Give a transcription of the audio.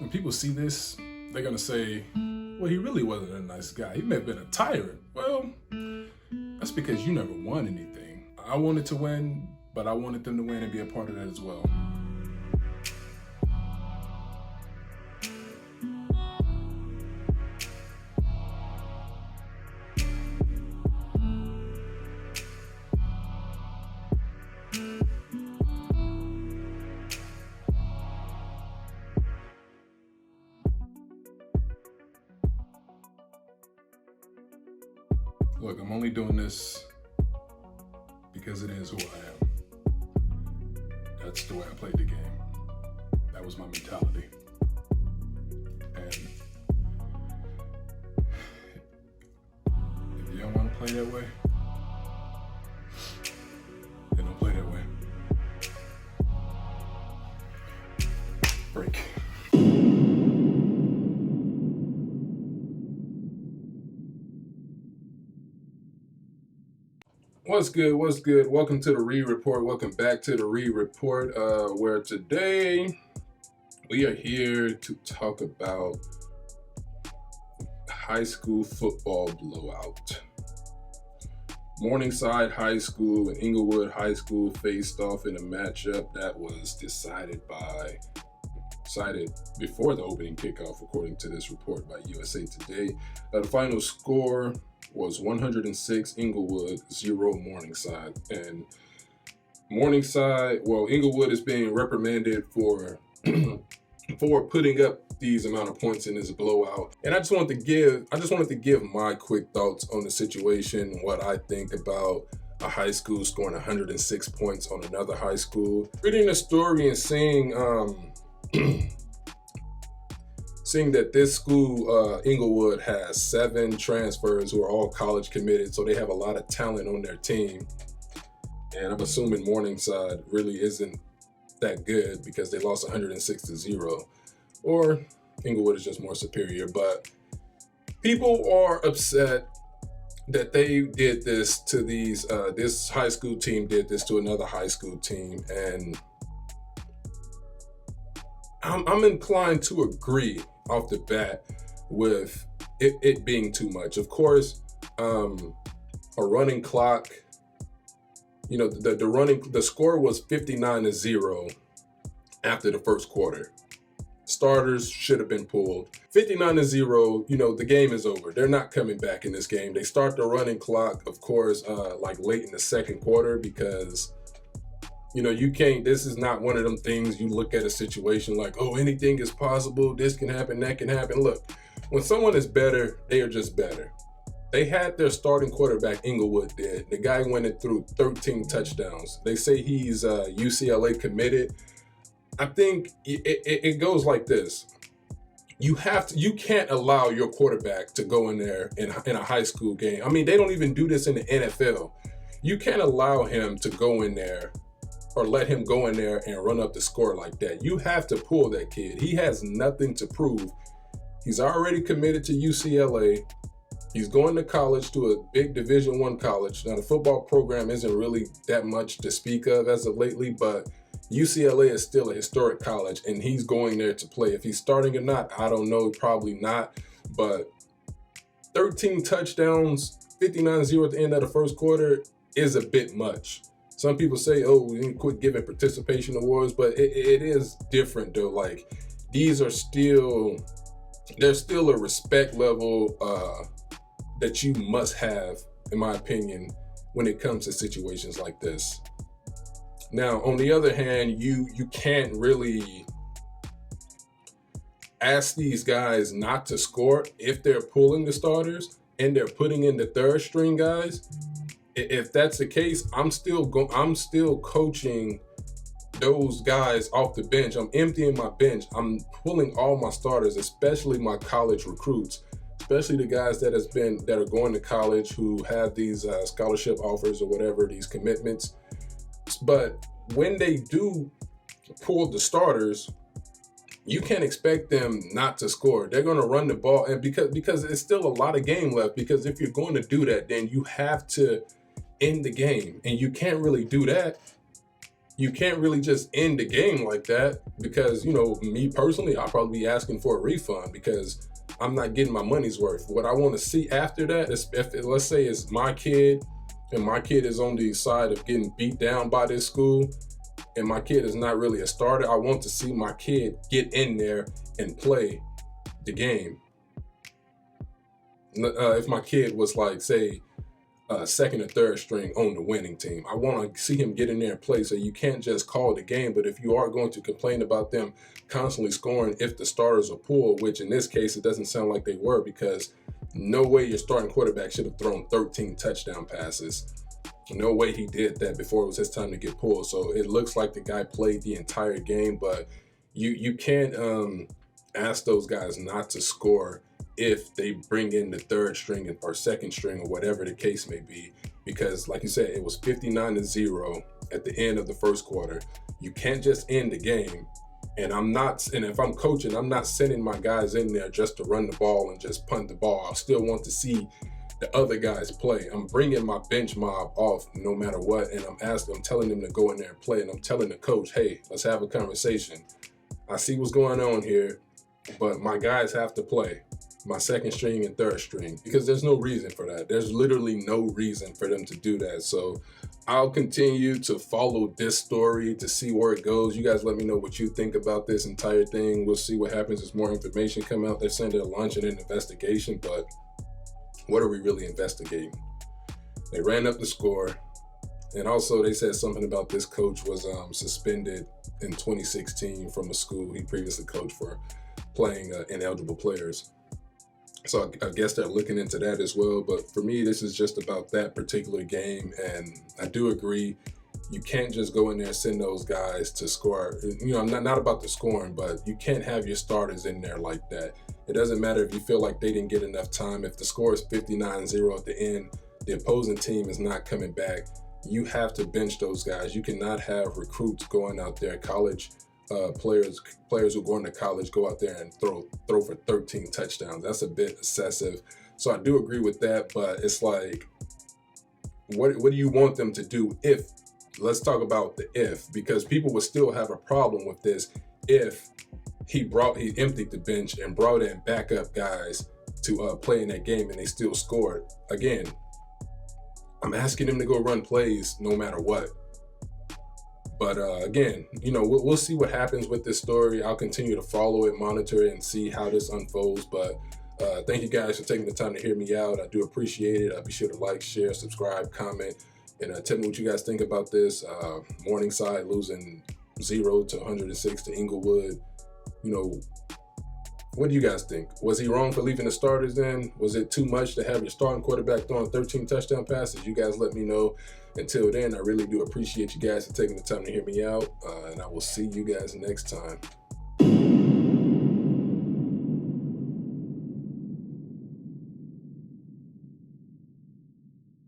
when people see this, they're gonna say, well, he really wasn't a nice guy. He may have been a tyrant. Well, that's because you never won anything. I wanted to win, but I wanted them to win and be a part of that as well. Look, I'm only doing this because it is who I am. That's the way I played the game. That was my mentality. And if you don't want to play that way, then don't play that way. Break. What's good? What's good? Welcome to the Reed Report. Welcome back to the Reed Report, where today we are here to talk about high school football blowout. Morningside High School and Inglewood High School faced off in a matchup that was decided before the opening kickoff, according to this report by USA Today. The final score was 106 Inglewood, 0 Morningside. And Inglewood is being reprimanded for putting up these amount of points in this blowout. And I just wanted to give my quick thoughts on the situation, what I think about a high school scoring 106 points on another high school. Reading the story and seeing that this school, Inglewood, has 7 transfers who are all college committed, so they have a lot of talent on their team. And I'm assuming Morningside really isn't that good because they lost 106-0, or Inglewood is just more superior. But people are upset that they did this to this high school team did this to another high school team, and I'm inclined to agree off the bat with it being too much. Of course, a running clock, the score was 59-0 after the first quarter. Starters should have been pulled. 59-0, the game is over. They're not coming back in this game. They start the running clock, of course, like late in the second quarter, because you can't, this is not one of them things you look at a situation like, oh, anything is possible, this can happen, that can happen. Look, when someone is better, they are just better. They had their starting quarterback, Inglewood did. The guy went through 13 touchdowns. They say he's UCLA committed. I think it goes like this. You can't allow your quarterback to go in there in a high school game. I mean, they don't even do this in the NFL. You can't allow him to go in there or let him go in there and run up the score like that. You have to pull that kid. He has nothing to prove. He's already committed to UCLA. He's going to college, to a big Division I college. Now, the football program isn't really that much to speak of as of lately, but UCLA is still a historic college, and he's going there to play. If he's starting or not, I don't know, probably not. But 13 touchdowns, 59-0 at the end of the first quarter is a bit much. Some people say, oh, we need to quit giving participation awards, but it is different though. Like, there's still a respect level that you must have, in my opinion, when it comes to situations like this. Now, on the other hand, you can't really ask these guys not to score if they're pulling the starters and they're putting in the third string guys. If that's the case, I'm still coaching those guys off the bench. I'm emptying my bench. I'm pulling all my starters, especially my college recruits, especially the guys that are going to college who have these scholarship offers or whatever, these commitments. But when they do pull the starters, you can't expect them not to score. They're going to run the ball, and because it's still a lot of game left. Because if you're going to do that, then you have to end the game, and you can't really do that you can't really just end the game like that, because, you know, me personally, I'll probably be asking for a refund because I'm not getting my money's worth. What I want to see after that is, if let's say it's my kid and my kid is on the side of getting beat down by this school and my kid is not really a starter, I want to see my kid get in there and play the game. If my kid was like, say, second or third string on the winning team, I want to see him get in there and play. So you can't just call the game, but if you are going to complain about them constantly scoring if the starters are pulled, which in this case it doesn't sound like they were, because no way your starting quarterback should have thrown 13 touchdown passes. No way he did that before it was his time to get pulled. So it looks like the guy played the entire game, but you can't ask those guys not to score if they bring in the third string or second string or whatever the case may be, because like you said, it was 59-0 at the end of the first quarter. You can't just end the game. And if I'm coaching, I'm not sending my guys in there just to run the ball and just punt the ball. I still want to see the other guys play. I'm bringing my bench mob off no matter what, and I'm telling them to go in there and play, and I'm telling the coach, hey, let's have a conversation. I see what's going on here, but my guys have to play, my second string and third string, because there's no reason for that. There's literally no reason for them to do that. So I'll continue to follow this story to see where it goes. You guys let me know what you think about this entire thing. We'll see what happens as more information come out. They're saying they're launching an investigation, but what are we really investigating? They ran up the score, and also they said something about this coach was suspended in 2016 from a school he previously coached for playing ineligible players. So I guess they're looking into that as well. But for me, this is just about that particular game. And I do agree, you can't just go in there and send those guys to score. You know, I'm not about the scoring, but you can't have your starters in there like that. It doesn't matter if you feel like they didn't get enough time. If the score is 59-0 at the end, the opposing team is not coming back, you have to bench those guys. You cannot have recruits going out there, college players who go into college, go out there and throw for 13 touchdowns. That's a bit excessive. So I do agree with that, but it's like, what do you want them to do if, let's talk about the if, because people would still have a problem with this if he emptied the bench and brought in backup guys to play in that game and they still scored. Again, I'm asking them to go run plays no matter what. But again, you know, we'll see what happens with this story. I'll continue to follow it, monitor it, and see how this unfolds. But thank you guys for taking the time to hear me out. I do appreciate it. Be sure to like, share, subscribe, comment, and tell me what you guys think about this. Morningside losing 0 to 106 to Inglewood. You know, what do you guys think? Was he wrong for leaving the starters in? Was it too much to have your starting quarterback throwing 13 touchdown passes? You guys let me know. Until then, I really do appreciate you guys for taking the time to hear me out, and I will see you guys next time.